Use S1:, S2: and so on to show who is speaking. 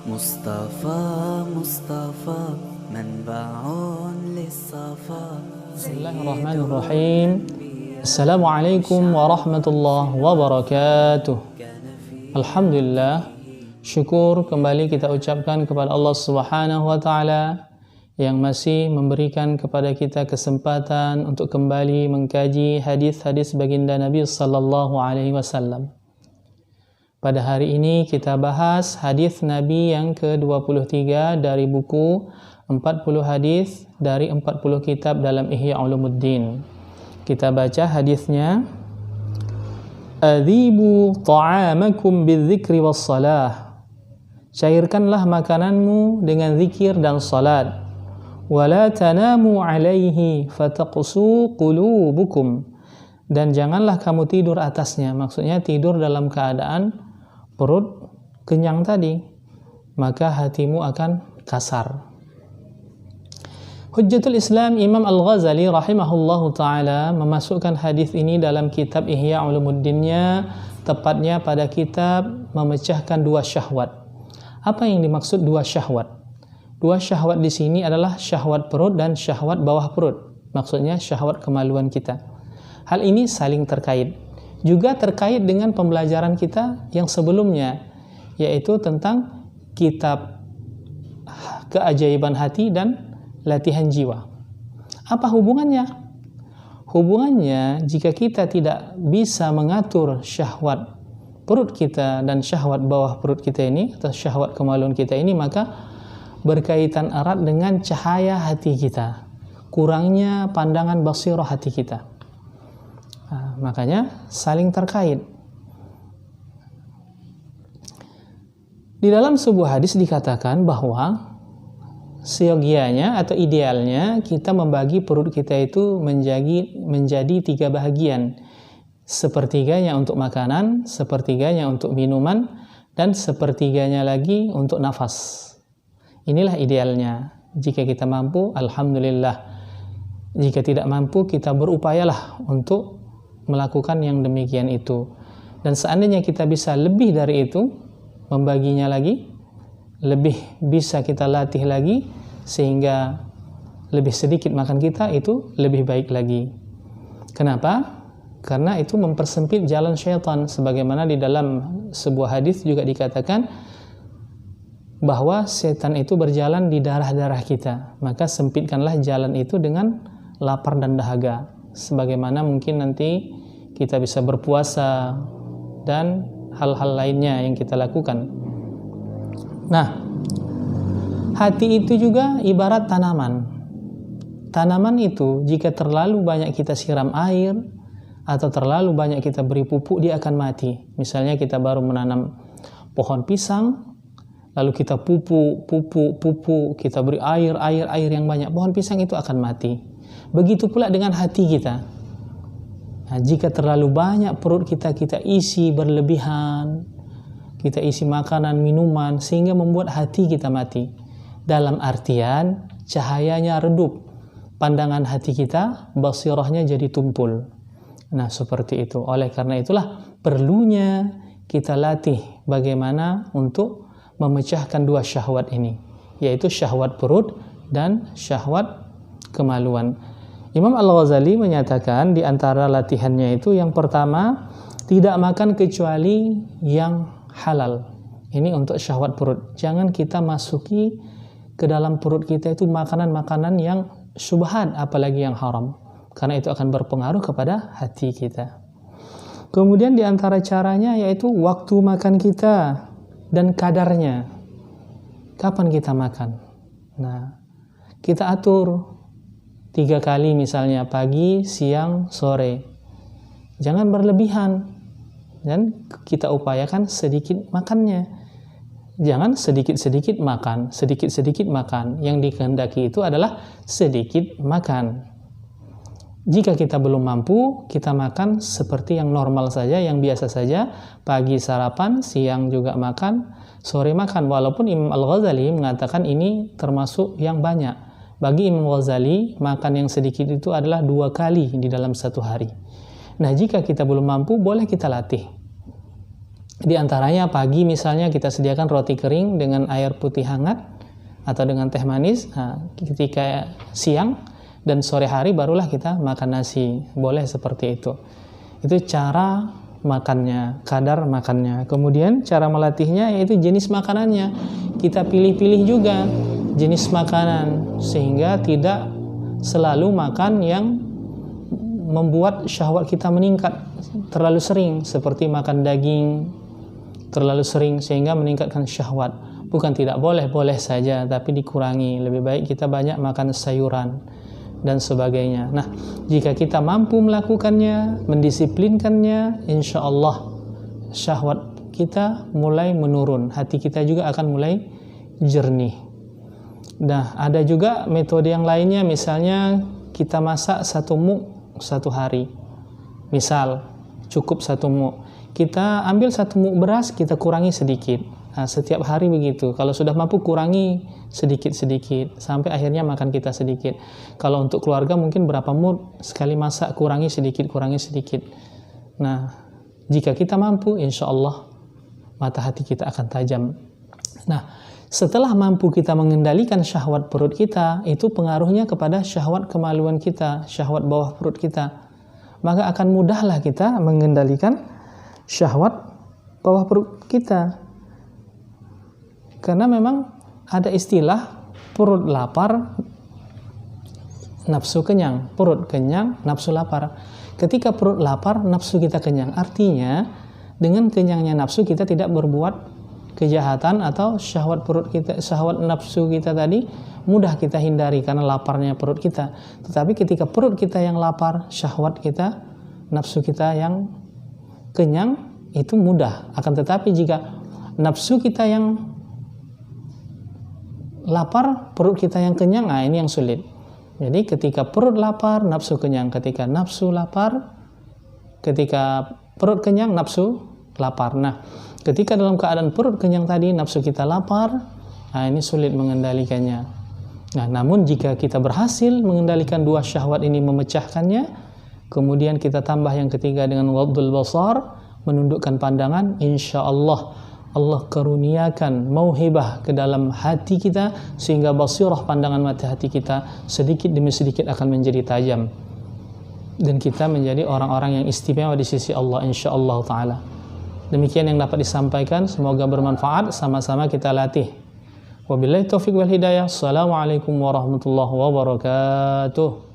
S1: Mustafa Mustafa manba'un lis-safa.
S2: Bismillahirrahmanirrahim. Assalamualaikum warahmatullahi wabarakatuh. Alhamdulillah, syukur kembali kita ucapkan kepada Allah Subhanahu wa taala yang masih memberikan kepada kita kesempatan untuk kembali mengkaji hadis-hadis baginda Nabi sallallahu alaihi wasallam. Pada hari ini kita bahas hadis Nabi yang ke-23 dari buku 40 hadis dari 40 kitab dalam Ihya Ulumuddin. Kita baca hadisnya. Adhibu ta'amakum bidzikri wassalah. Cairkanlah makananmu dengan zikir dan salat. Wala tanamu alaihi fataqsu qulubukum. Dan janganlah kamu tidur atasnya. Maksudnya tidur dalam keadaan perut kenyang tadi, maka hatimu akan kasar. Hujjatul Islam Imam Al-Ghazali rahimahullahu ta'ala memasukkan hadis ini dalam kitab Ihya Ulumuddinnya, tepatnya pada kitab memecahkan dua syahwat. Apa yang dimaksud dua syahwat? Dua syahwat di sini adalah syahwat perut dan syahwat bawah perut. Maksudnya syahwat kemaluan kita. Hal ini saling terkait. Juga terkait dengan pembelajaran kita yang sebelumnya, yaitu tentang kitab keajaiban hati dan latihan jiwa. Apa hubungannya? Hubungannya, jika kita tidak bisa mengatur syahwat perut kita dan syahwat bawah perut kita ini, atau syahwat kemaluan kita ini, maka berkaitan erat dengan cahaya hati kita, kurangnya pandangan basirah hati kita. Nah, makanya saling terkait. Di dalam sebuah hadis dikatakan bahwa seyogianya atau idealnya kita membagi perut kita itu menjadi tiga bahagian. Sepertiganya untuk makanan, sepertiganya untuk minuman, dan sepertiganya lagi untuk nafas. Inilah idealnya. Jika kita mampu, alhamdulillah. Jika tidak mampu, kita berupayalah untuk melakukan yang demikian itu. Dan seandainya kita bisa lebih dari itu, membaginya lagi, lebih bisa kita latih lagi, sehingga lebih sedikit makan kita, itu lebih baik lagi. Kenapa? Karena itu mempersempit jalan syaitan, sebagaimana di dalam sebuah hadis juga dikatakan bahwa setan itu berjalan di darah-darah kita. Maka sempitkanlah jalan itu dengan lapar dan dahaga. Sebagaimana mungkin nanti kita bisa berpuasa dan hal-hal lainnya yang kita lakukan. Nah, hati itu juga ibarat tanaman. Tanaman itu jika terlalu banyak kita siram air atau terlalu banyak kita beri pupuk, dia akan mati. Misalnya kita baru menanam pohon pisang, lalu kita pupuk, kita beri air yang banyak, pohon pisang itu akan mati. Begitu pula dengan hati kita. Nah, jika terlalu banyak perut kita isi berlebihan, kita isi makanan, minuman, sehingga membuat hati kita mati. Dalam artian cahayanya redup, pandangan hati kita, basirahnya jadi tumpul. Nah, seperti itu. Oleh karena itulah perlunya kita latih bagaimana untuk memecahkan dua syahwat ini, yaitu syahwat perut dan syahwat kemaluan. Imam Al-Ghazali menyatakan di antara latihannya itu yang pertama, tidak makan kecuali yang halal. Ini untuk syahwat perut. Jangan kita masuki ke dalam perut kita itu makanan-makanan yang syubhat, apalagi yang haram. Karena itu akan berpengaruh kepada hati kita. Kemudian di antara caranya yaitu waktu makan kita dan kadarnya. Kapan kita makan? Nah, kita atur 3 kali misalnya, pagi, siang, sore. Jangan berlebihan. Dan kita upayakan sedikit makannya. Jangan sedikit-sedikit makan, sedikit-sedikit makan. Yang dikehendaki itu adalah sedikit makan. Jika kita belum mampu, kita makan seperti yang normal saja, yang biasa saja. Pagi sarapan, siang juga makan, sore makan. Walaupun Imam Al-Ghazali mengatakan ini termasuk yang banyak. Bagi Imam Ghazali, makan yang sedikit itu adalah 2 kali di dalam satu hari. Nah, jika kita belum mampu, boleh kita latih. Di antaranya pagi misalnya kita sediakan roti kering dengan air putih hangat atau dengan teh manis. Nah, ketika siang dan sore hari barulah kita makan nasi. Boleh seperti itu. Itu cara makannya, kadar makannya. Kemudian cara melatihnya yaitu jenis makanannya. Kita pilih-pilih juga jenis makanan sehingga tidak selalu makan yang membuat syahwat kita meningkat terlalu sering, seperti makan daging terlalu sering sehingga meningkatkan syahwat. Bukan tidak boleh, boleh saja, tapi dikurangi. Lebih baik kita banyak makan sayuran dan sebagainya. Nah, jika kita mampu melakukannya, mendisiplinkannya, insya Allah syahwat kita mulai menurun, hati kita juga akan mulai jernih. Nah, ada juga metode yang lainnya, misalnya kita masak 1 muk 1 hari. Misal, cukup 1 muk. Kita ambil 1 muk beras, kita kurangi sedikit. Nah, setiap hari begitu. Kalau sudah mampu kurangi sedikit-sedikit sampai akhirnya makan kita sedikit. Kalau untuk keluarga mungkin berapa muk sekali masak, kurangi sedikit. Nah, jika kita mampu, insya Allah mata hati kita akan tajam. Nah, setelah mampu kita mengendalikan syahwat perut kita, itu pengaruhnya kepada syahwat kemaluan kita, syahwat bawah perut kita. Maka akan mudahlah kita mengendalikan syahwat bawah perut kita. Karena memang ada istilah perut lapar, nafsu kenyang. Perut kenyang, nafsu lapar. Ketika perut lapar, nafsu kita kenyang. Artinya, dengan kenyangnya nafsu kita tidak berbuat kejahatan atau syahwat perut kita, syahwat nafsu kita tadi mudah kita hindari karena laparnya perut kita. Tetapi ketika perut kita yang lapar, syahwat kita, nafsu kita yang kenyang, itu mudah. Akan tetapi jika nafsu kita yang lapar, perut kita yang kenyang, nah ini yang sulit. Jadi ketika perut lapar, nafsu kenyang. Ketika nafsu lapar, ketika perut kenyang, nafsu lapar. Nah, ketika dalam keadaan perut kenyang tadi, nafsu kita lapar, nah ini sulit mengendalikannya. Nah, namun jika kita berhasil mengendalikan 2 syahwat ini, memecahkannya, kemudian kita tambah yang ketiga dengan ghadul basar, menundukkan pandangan, insya Allah Allah karuniakan mauhibah ke dalam hati kita sehingga basirah pandangan mata hati kita sedikit demi sedikit akan menjadi tajam dan kita menjadi orang-orang yang istimewa di sisi Allah insyaallah taala. Demikian yang dapat disampaikan, semoga bermanfaat, sama-sama kita latih. Wabillahi taufiq wal hidayah. Assalamualaikum warahmatullahi wabarakatuh.